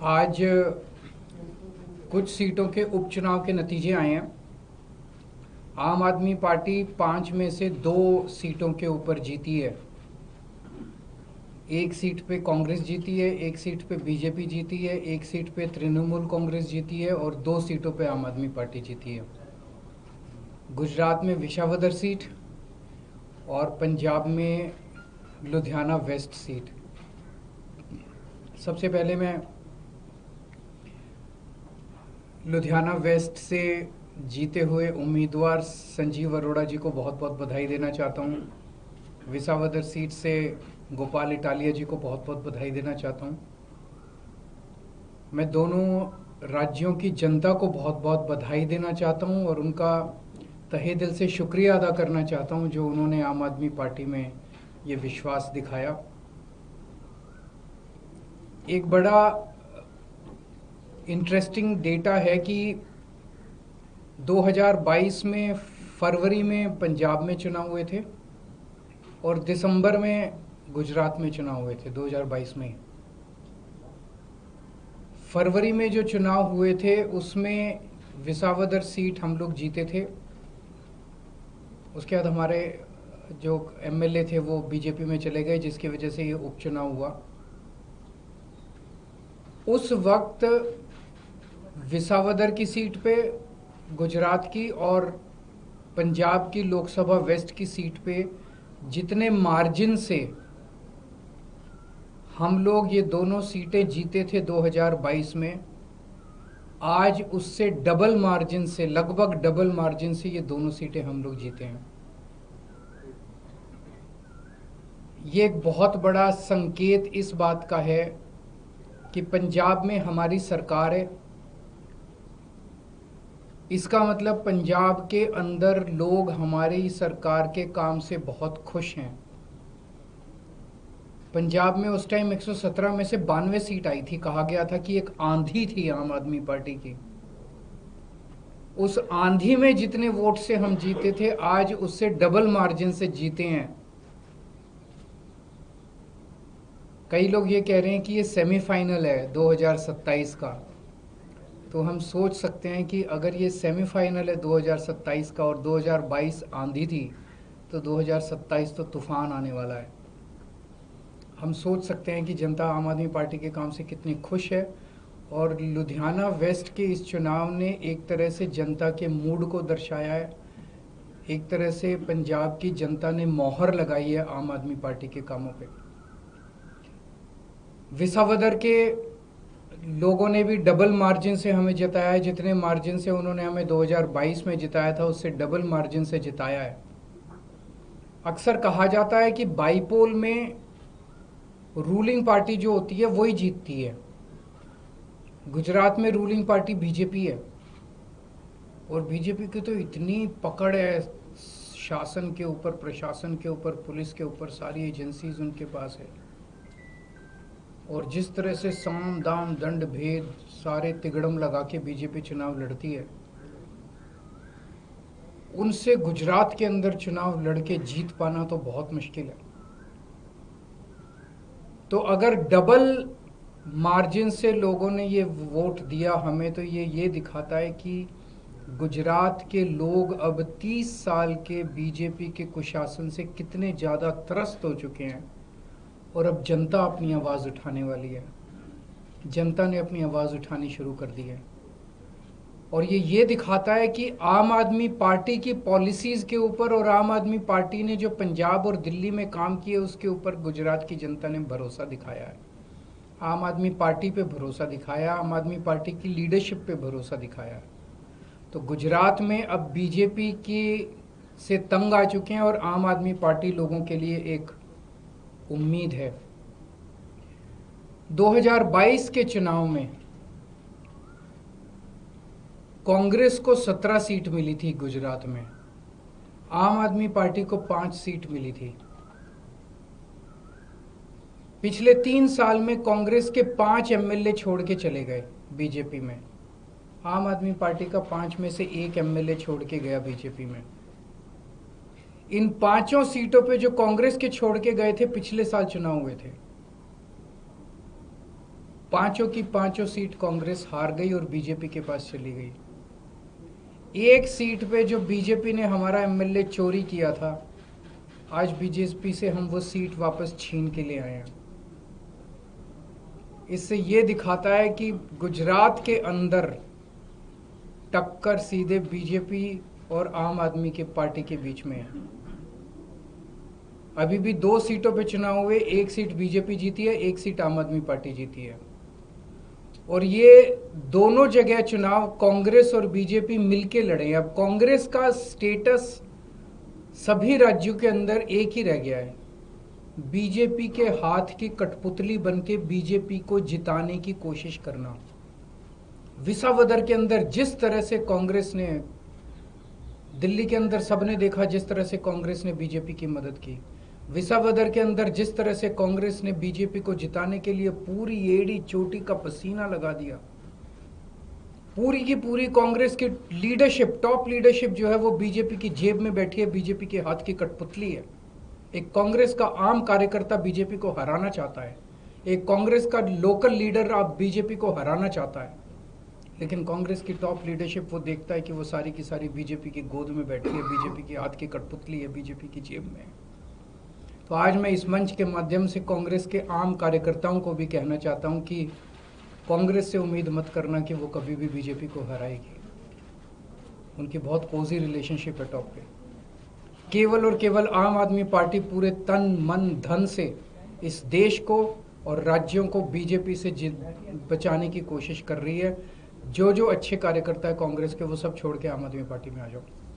आज कुछ सीटों के उपचुनाव के नतीजे आए हैं। आम आदमी पार्टी 5 में से 2 सीटों के ऊपर जीती है। एक सीट पे कांग्रेस जीती है, एक सीट पे बीजेपी जीती है, एक सीट पे तृणमूल कांग्रेस जीती है और 2 सीटों पे आम आदमी पार्टी जीती है। गुजरात में विसावदर सीट और पंजाब में लुधियाना वेस्ट सीट। सबसे पहले मैं लुधियाना वेस्ट से जीते हुए उम्मीदवार संजीव अरोड़ा जी को बहुत बहुत बधाई देना चाहता हूँ। विसावदर सीट से गोपाल इटालिया जी को बहुत बहुत बधाई देना चाहता हूँ। मैं दोनों राज्यों की जनता को बहुत बहुत बधाई देना चाहता हूँ और उनका तहे दिल से शुक्रिया अदा करना चाहता हूँ जो उन्होंने आम आदमी पार्टी में ये विश्वास दिखाया। एक बड़ा इंटरेस्टिंग डेटा है कि 2022 में फरवरी में पंजाब में चुनाव हुए थे और दिसंबर में गुजरात में चुनाव हुए थे। 2022 में फरवरी में जो चुनाव हुए थे उसमें विसावदर सीट हम लोग जीते थे। उसके बाद हमारे जो एमएलए थे वो बीजेपी में चले गए, जिसकी वजह से ये उपचुनाव हुआ। उस वक्त विसावदर की सीट पे, गुजरात की और पंजाब की लोकसभा वेस्ट की सीट पे जितने मार्जिन से हम लोग ये दोनों सीटें जीते थे 2022 में, आज उससे डबल मार्जिन से, लगभग डबल मार्जिन से ये दोनों सीटें हम लोग जीते हैं। ये एक बहुत बड़ा संकेत इस बात का है कि पंजाब में हमारी सरकार है। इसका मतलब पंजाब के अंदर लोग हमारी सरकार के काम से बहुत खुश हैं। पंजाब में उस टाइम 117 में से 92 सीट आई थी। कहा गया था कि एक आंधी थी आम आदमी पार्टी की। उस आंधी में जितने वोट से हम जीते थे, आज उससे डबल मार्जिन से जीते हैं। कई लोग ये कह रहे हैं कि ये सेमीफाइनल है 2027 का। तो हम सोच सकते हैं कि अगर ये सेमीफाइनल है 2027 का और 2022 आंधी थी, तो 2027 तो तूफान आने वाला है। हम सोच सकते हैं कि जनता आम आदमी पार्टी के काम से कितनी खुश है। और लुधियाना वेस्ट के इस चुनाव ने एक तरह से जनता के मूड को दर्शाया है। एक तरह से पंजाब की जनता ने मोहर लगाई है आम आदमी पार्टी के कामों पे। विसावदर के लोगों ने भी डबल मार्जिन से हमें जिताया है। जितने मार्जिन से उन्होंने हमें 2022 में जिताया था, उससे डबल मार्जिन से जिताया है। अक्सर कहा जाता है कि बाईपोल में रूलिंग पार्टी जो होती है वही जीतती है। गुजरात में रूलिंग पार्टी बीजेपी है और बीजेपी की तो इतनी पकड़ है शासन के ऊपर, प्रशासन के ऊपर, पुलिस के ऊपर, सारी एजेंसीज उनके पास है। और जिस तरह से साम दाम दंड भेद सारे तिगड़म लगा के बीजेपी चुनाव लड़ती है, उनसे गुजरात के अंदर चुनाव लड़के जीत पाना तो बहुत मुश्किल है। तो अगर डबल मार्जिन से लोगों ने ये वोट दिया हमें, तो ये दिखाता है कि गुजरात के लोग अब 30 साल के बीजेपी के कुशासन से कितने ज़्यादा त्रस्त हो चुके हैं और अब जनता अपनी आवाज़ उठाने वाली है। जनता ने अपनी आवाज़ उठानी शुरू कर दी है और ये दिखाता है कि आम आदमी पार्टी की पॉलिसीज़ के ऊपर और आम आदमी पार्टी ने जो पंजाब और दिल्ली में काम किए उसके ऊपर गुजरात की जनता ने भरोसा दिखाया है। आम आदमी पार्टी पे भरोसा दिखाया, आम आदमी पार्टी की लीडरशिप पे भरोसा दिखाया। तो गुजरात में अब बीजेपी की से तंग आ चुके हैं और आम आदमी पार्टी लोगों के लिए एक उम्मीद है। 2022 के चुनाव में कांग्रेस को 17 सीट मिली थी गुजरात में, आम आदमी पार्टी को 5 सीट मिली थी। पिछले 3 साल में कांग्रेस के 5 एमएलए छोड़ के चले गए बीजेपी में। आम आदमी पार्टी का 5 में से 1 एमएलए छोड़ के गया बीजेपी में। इन 5 सीटों पे जो कांग्रेस के छोड़ के गए थे, पिछले साल चुनाव हुए थे। पांचों की पांचों सीट कांग्रेस हार गई और बीजेपी के पास चली गई। एक सीट पे जो बीजेपी ने हमारा एमएलए चोरी किया था, आज बीजेपी से हम वो सीट वापस छीन के ले आए हैं। इससे ये दिखाता है कि गुजरात के अंदर टक्कर सीधे बीजेपी और आम आदमी के पार्टी के बीच में है। अभी भी 2 सीटों पे चुनाव हुए, 1 सीट बीजेपी जीती है, 1 सीट आम आदमी पार्टी जीती है। और ये दोनों जगह चुनाव कांग्रेस और बीजेपी मिलके लड़े हैं। अब कांग्रेस का स्टेटस सभी राज्यों के अंदर एक ही रह गया है, बीजेपी के हाथ की कठपुतली बनके बीजेपी को जिताने की कोशिश करना। विसावदर के अंदर जिस तरह से कांग्रेस ने, दिल्ली के अंदर सबने देखा जिस तरह से कांग्रेस ने बीजेपी की मदद की, विसावदर के अंदर जिस तरह से कांग्रेस ने बीजेपी को जिताने के लिए पूरी एड़ी चोटी का पसीना लगा दिया। पूरी की पूरी कांग्रेस की लीडरशिप, टॉप लीडरशिप जो है वो बीजेपी की जेब में बैठी है, बीजेपी के हाथ की कठपुतली है। एक कांग्रेस का आम कार्यकर्ता बीजेपी को हराना चाहता है, एक कांग्रेस का लोकल लीडर आप बीजेपी को हराना चाहता है, लेकिन कांग्रेस की टॉप लीडरशिप वो देखता है कि वो सारी की सारी बीजेपी की गोद में बैठी है, बीजेपी की हाथ की कठपुतली है, बीजेपी की जेब में। तो आज मैं इस मंच के माध्यम से कांग्रेस के आम कार्यकर्ताओं को भी कहना चाहता हूं कि कांग्रेस से उम्मीद मत करना कि वो कभी भी बीजेपी को हराएगी। उनकी बहुत कोजी रिलेशनशिप है टॉप पे। केवल और केवल आम आदमी पार्टी पूरे तन मन धन से इस देश को और राज्यों को बीजेपी से बचाने की कोशिश कर रही है। जो जो अच्छे कार्यकर्ता है कांग्रेस के, वो सब छोड़ के आम आदमी पार्टी में आ जाओ।